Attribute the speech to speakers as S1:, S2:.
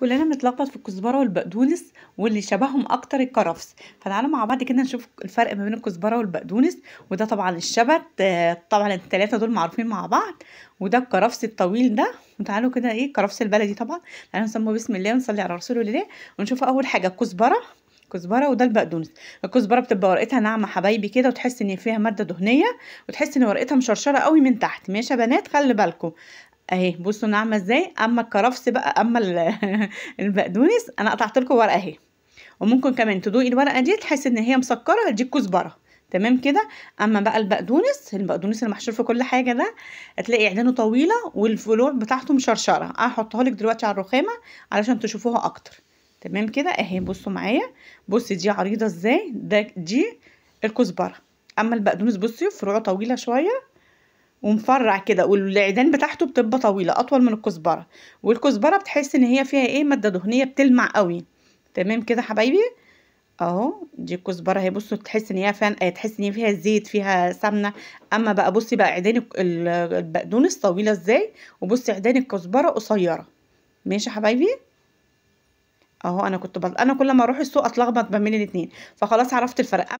S1: كلنا بنتلخبط في الكزبره والبقدونس، واللي شبههم اكتر الكرفس. فتعالوا مع بعض كده نشوف الفرق ما بين الكزبره والبقدونس. وده طبعا الشبت، طبعا الثلاثه دول معروفين مع بعض. وده الكرفس الطويل ده. وتعالوا كده ايه الكرفس البلدي طبعا. تعالوا نسمي بسم الله ونصلي على رسول الله ونشوف اول حاجه الكزبره. كزبره وده البقدونس. الكزبره بتبقى ورقتها ناعمه حبايبي كده، وتحس ان فيها ماده دهنيه، وتحس ان ورقتها مشرشره قوي من تحت. ماشي يا بنات، خلي بالكم اهي. بصوا ناعمه ازاي. اما الكرفس بقى، اما البقدونس انا قطعت لكم ورقه اهي. وممكن كمان تدوقي الورقه دي تحس ان هي مسكره، دي الكزبره. تمام كده. اما بقى البقدونس اللي محشور في كل حاجه ده، هتلاقي عيدانه طويله والفروع بتاعته مشرشره. هحطها لك دلوقتي على الرخامه علشان تشوفوها اكتر. تمام كده اهي. بصوا معايا، بصي دي عريضه ازاي، دي الكزبره. اما البقدونس بصي فروعه طويله شويه ومفرع كده، والعيدان بتاعته بتبقى طويله اطول من الكزبره. والكزبره بتحس ان هي فيها ايه، ماده دهنيه بتلمع قوي. تمام كده حبايبي اهو. دي الكزبره اهي. بصوا تحس ان هي تحس ان هي فيها زيت، فيها سمنه. اما بقى بصي بقى عيدان البقدونس طويله ازاي، وبصي عيدان الكزبره قصيره. ماشي يا حبايبي اهو. انا كل ما اروح السوق اتلخبط ما بين الاثنين، فخلاص عرفت الفرق.